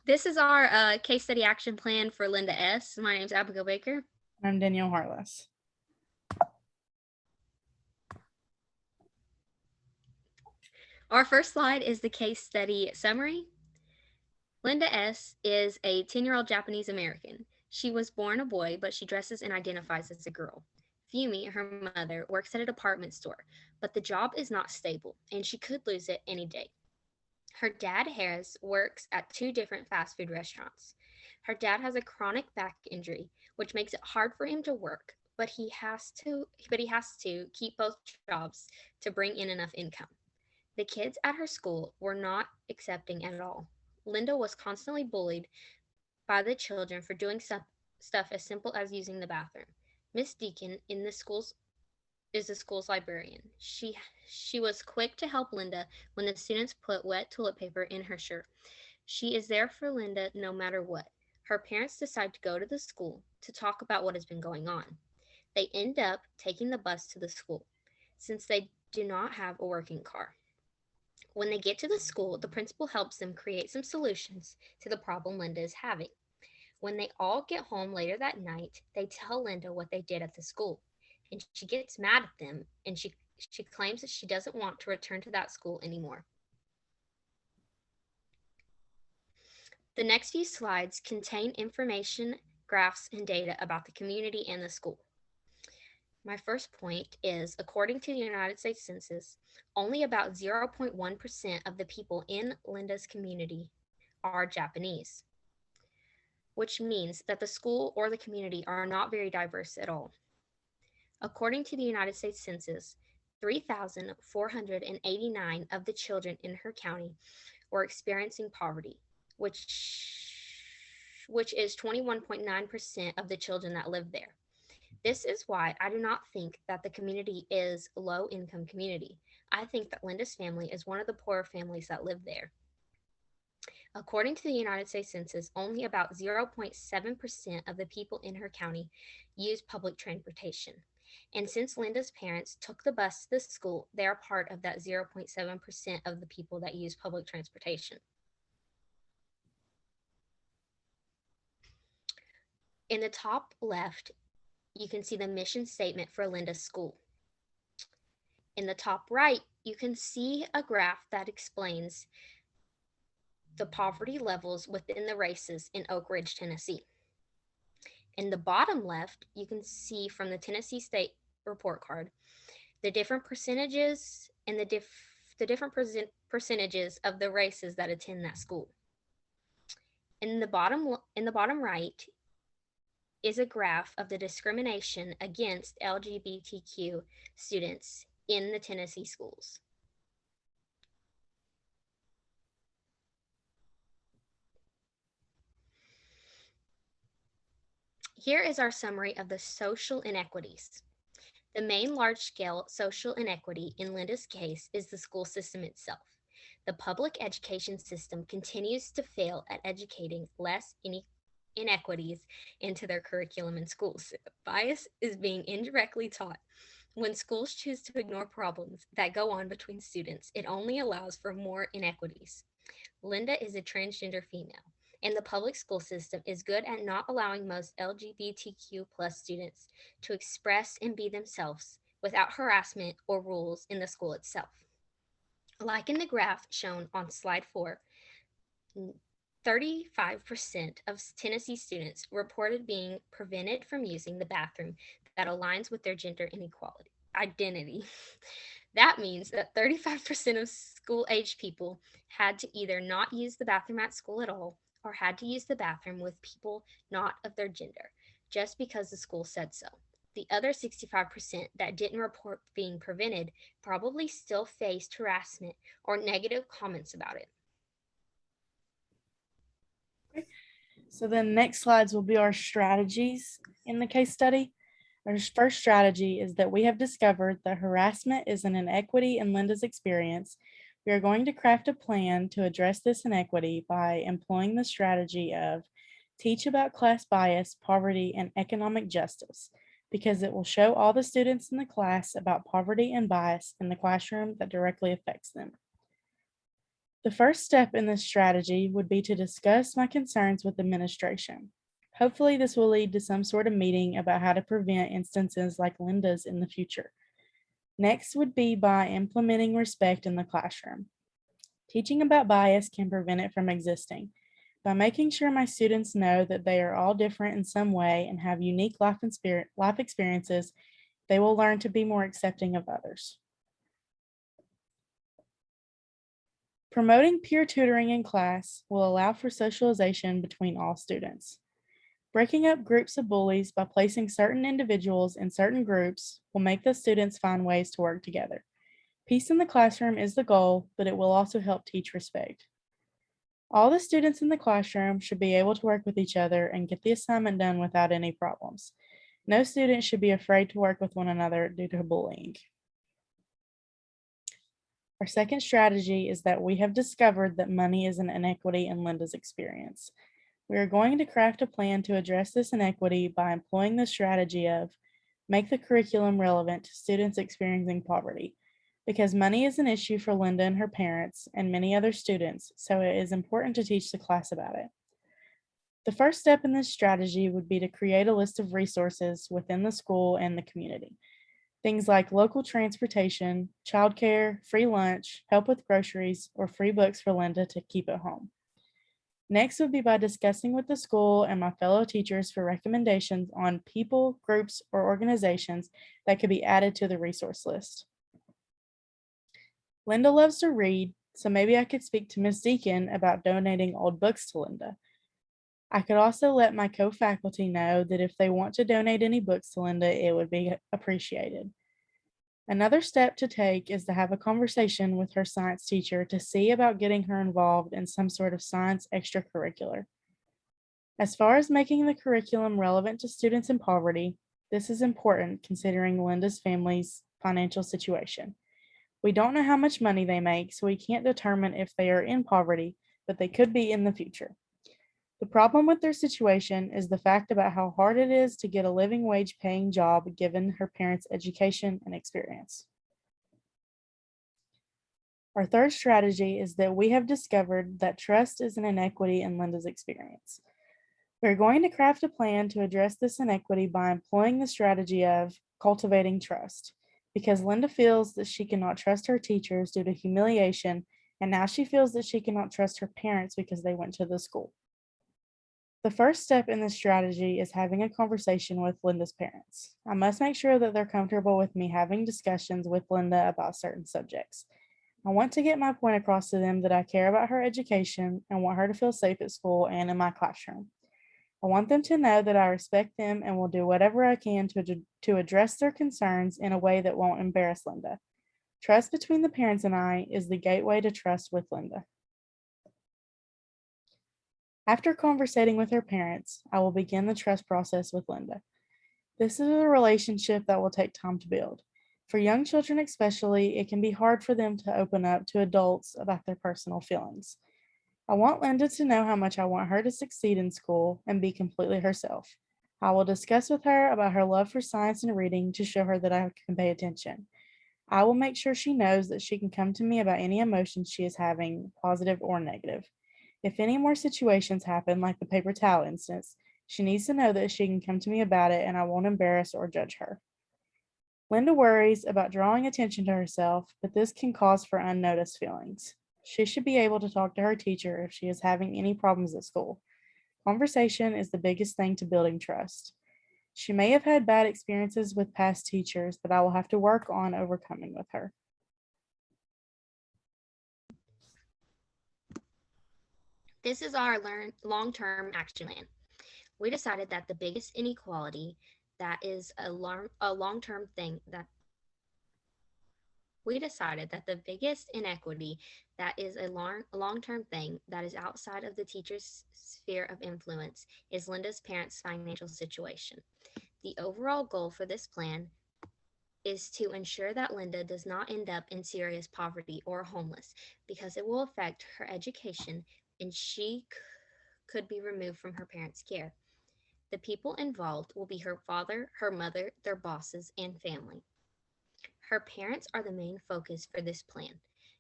This is our case study action plan for Linda S. My name is Abigail Baker. I'm Danielle Harless. Our first slide is the case study summary. Linda S. is a 10-year-old Japanese American. She was born a boy, but she dresses and identifies as a girl. Fumi, her mother, works at a department store, but the job is not stable, and she could lose it any day. Her dad, Harris, works at 2 different fast food restaurants. Her dad has a chronic back injury, which makes it hard for him to work, but he has to keep both jobs to bring in enough income. The kids at her school were not accepting at all. Linda was constantly bullied by the children for doing stuff as simple as using the bathroom. Miss Deacon is the school's librarian. She was quick to help Linda when the students put wet toilet paper in her shirt. She is there for Linda no matter what. Her parents decide to go to the school to talk about what has been going on. They end up taking the bus to the school since they do not have a working car. When they get to the school, the principal helps them create some solutions to the problem Linda is having. When they all get home later that night, they tell Linda what they did at the school, and she gets mad at them, and she claims that she doesn't want to return to that school anymore. The next few slides contain information, graphs, and data about the community and the school. My first point is, according to the United States Census, only about 0.1% of the people in Linda's community are Japanese, which means that the school or the community are not very diverse at all. According to the United States Census, 3,489 of the children in her county were experiencing poverty, which is 21.9% of the children that live there. This is why I do not think that the community is a low-income community. I think that Linda's family is one of the poorer families that live there. According to the United States Census, only about 0.7% of the people in her county use public transportation. And since Linda's parents took the bus to the school, they are part of that 0.7% of the people that use public transportation. In the top left, you can see the mission statement for Linda's school. In the top right, you can see a graph that explains the poverty levels within the races in Oak Ridge, Tennessee. In the bottom left, you can see from the Tennessee State report card the different percentages and the different percentages of the races that attend that school. In the bottom right is a graph of the discrimination against LGBTQ students in the Tennessee schools. Here is our summary of the social inequities. The main large-scale social inequity in Linda's case is the school system itself. The public education system continues to fail at educating less inequities into their curriculum in schools. Bias is being indirectly taught. When schools choose to ignore problems that go on between students, it only allows for more inequities. Linda is a transgender female, and the public school system is good at not allowing most LGBTQ plus students to express and be themselves without harassment or rules in the school itself. Like in the graph shown on slide 4, 35% of Tennessee students reported being prevented from using the bathroom that aligns with their gender inequality identity. That means that 35% of school-age people had to either not use the bathroom at school at all or had to use the bathroom with people not of their gender, just because the school said so. The other 65% that didn't report being prevented probably still faced harassment or negative comments about it. So the next slides will be our strategies in the case study. Our first strategy is that we have discovered that harassment is an inequity in Linda's experience. We are going to craft a plan to address this inequity by employing the strategy of teach about class bias, poverty, and economic justice, because it will show all the students in the class about poverty and bias in the classroom that directly affects them. The first step in this strategy would be to discuss my concerns with administration. Hopefully, this will lead to some sort of meeting about how to prevent instances like Linda's in the future. Next would be by implementing respect in the classroom. Teaching about bias can prevent it from existing. By making sure my students know that they are all different in some way and have unique life experiences, they will learn to be more accepting of others. Promoting peer tutoring in class will allow for socialization between all students. Breaking up groups of bullies by placing certain individuals in certain groups will make the students find ways to work together. Peace in the classroom is the goal, but it will also help teach respect. All the students in the classroom should be able to work with each other and get the assignment done without any problems. No student should be afraid to work with one another due to bullying. Our second strategy is that we have discovered that money is an inequity in Linda's experience. We are going to craft a plan to address this inequity by employing the strategy of make the curriculum relevant to students experiencing poverty. Because money is an issue for Linda and her parents and many other students, so it is important to teach the class about it. The first step in this strategy would be to create a list of resources within the school and the community. Things like local transportation, childcare, free lunch, help with groceries, or free books for Linda to keep at home. Next would be by discussing with the school and my fellow teachers for recommendations on people, groups, or organizations that could be added to the resource list. Linda loves to read, so maybe I could speak to Ms. Deacon about donating old books to Linda. I could also let my co-faculty know that if they want to donate any books to Linda, it would be appreciated. Another step to take is to have a conversation with her science teacher to see about getting her involved in some sort of science extracurricular. As far as making the curriculum relevant to students in poverty, this is important considering Linda's family's financial situation. We don't know how much money they make, so we can't determine if they are in poverty, but they could be in the future. The problem with their situation is the fact about how hard it is to get a living wage paying job given her parents' education and experience. Our third strategy is that we have discovered that trust is an inequity in Linda's experience. We're going to craft a plan to address this inequity by employing the strategy of cultivating trust, because Linda feels that she cannot trust her teachers due to humiliation, and now she feels that she cannot trust her parents because they went to the school. The first step in this strategy is having a conversation with Linda's parents. I must make sure that they're comfortable with me having discussions with Linda about certain subjects. I want to get my point across to them that I care about her education and want her to feel safe at school and in my classroom. I want them to know that I respect them and will do whatever I can to address their concerns in a way that won't embarrass Linda. Trust between the parents and I is the gateway to trust with Linda. After conversating with her parents, I will begin the trust process with Linda. This is a relationship that will take time to build. For young children especially, it can be hard for them to open up to adults about their personal feelings. I want Linda to know how much I want her to succeed in school and be completely herself. I will discuss with her about her love for science and reading to show her that I can pay attention. I will make sure she knows that she can come to me about any emotions she is having, positive or negative. If any more situations happen, like the paper towel instance, she needs to know that she can come to me about it and I won't embarrass or judge her. Linda worries about drawing attention to herself, but this can cause for unnoticed feelings. She should be able to talk to her teacher if she is having any problems at school. Conversation is the biggest thing to building trust. She may have had bad experiences with past teachers that I will have to work on overcoming with her. This is our long-term action plan. We decided that the biggest inequality that is a long-term thing that we decided that the biggest inequity that is a long-term thing that is outside of the teacher's sphere of influence is Linda's parents' financial situation. The overall goal for this plan is to ensure that Linda does not end up in serious poverty or homeless because it will affect her education and she could be removed from her parents' care. The people involved will be her father, her mother, their bosses, and family. Her parents are the main focus for this plan.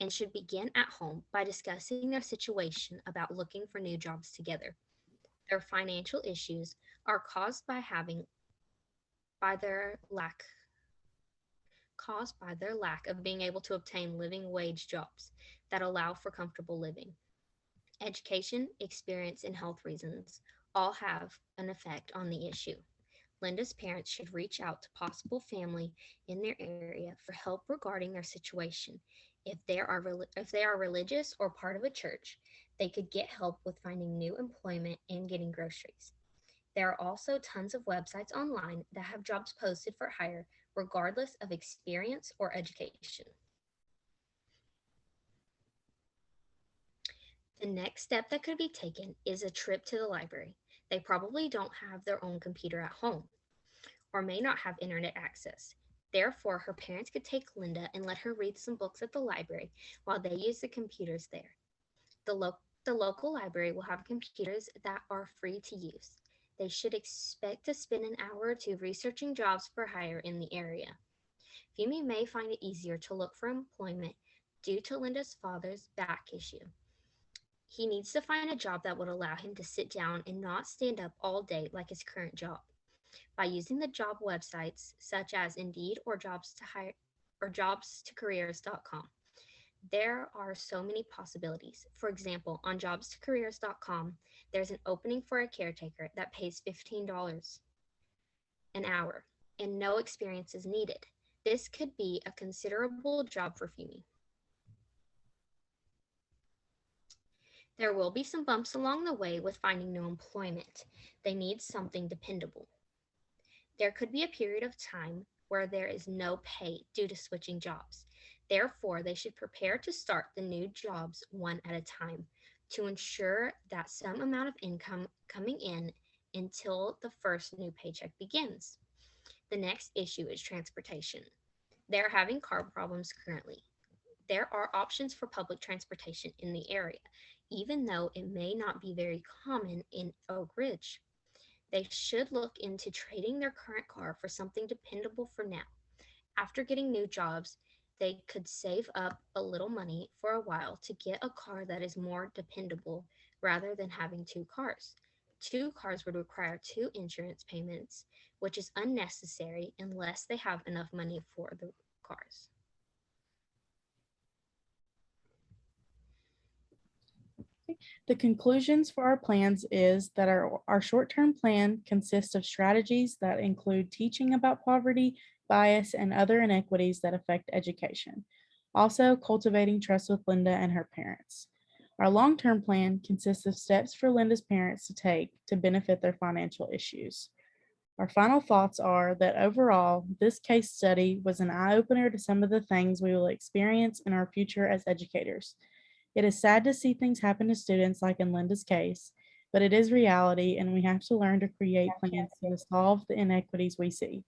and should begin at home by discussing their situation about looking for new jobs together. Their financial issues are by their lack caused by their lack of being able to obtain living wage jobs that allow for comfortable living. Education, experience, and health reasons all have an effect on the issue. Linda's parents should reach out to possible family in their area for help regarding their situation. If they are religious or part of a church, they could get help with finding new employment and getting groceries. There are also tons of websites online that have jobs posted for hire regardless of experience or education. The next step that could be taken is a trip to the library. They probably don't have their own computer at home or may not have internet access. Therefore, her parents could take Linda and let her read some books at the library while they use the computers there. The, lo- the local library will have computers that are free to use. They should expect to spend an hour or two researching jobs for hire in the area. Fumi may find it easier to look for employment due to Linda's father's back issue. He needs to find a job that would allow him to sit down and not stand up all day like his current job. By using the job websites such as Indeed or jobs2careers.com, there are so many possibilities. For example, on jobs2careers.com, there's an opening for a caretaker that pays $15 an hour and no experience is needed. This could be a considerable job for Fumi. There will be some bumps along the way with finding new employment. They need something dependable. There could be a period of time where there is no pay due to switching jobs. Therefore, they should prepare to start the new jobs one at a time to ensure that some amount of income coming in until the first new paycheck begins. The next issue is transportation. They're having car problems currently. There are options for public transportation in the area, even though it may not be very common in Oak Ridge. They should look into trading their current car for something dependable for now. After getting new jobs, they could save up a little money for a while to get a car that is more dependable rather than having two cars. Two cars would require two insurance payments, which is unnecessary unless they have enough money for the cars. The conclusions for our plans is that our short-term plan consists of strategies that include teaching about poverty, bias, and other inequities that affect education. Also, cultivating trust with Linda and her parents. Our long-term plan consists of steps for Linda's parents to take to benefit their financial issues. Our final thoughts are that overall, this case study was an eye-opener to some of the things we will experience in our future as educators. It is sad to see things happen to students like in Linda's case, but it is reality and we have to learn to create plans to solve the inequities we see.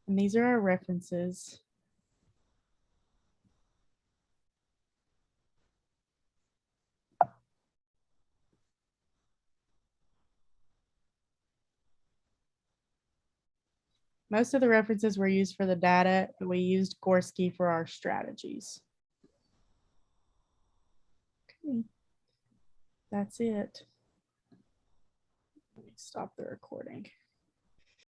And these are our references. Most of the references were used for the data, but we used Gorski for our strategies. Okay. That's it. Let me stop the recording.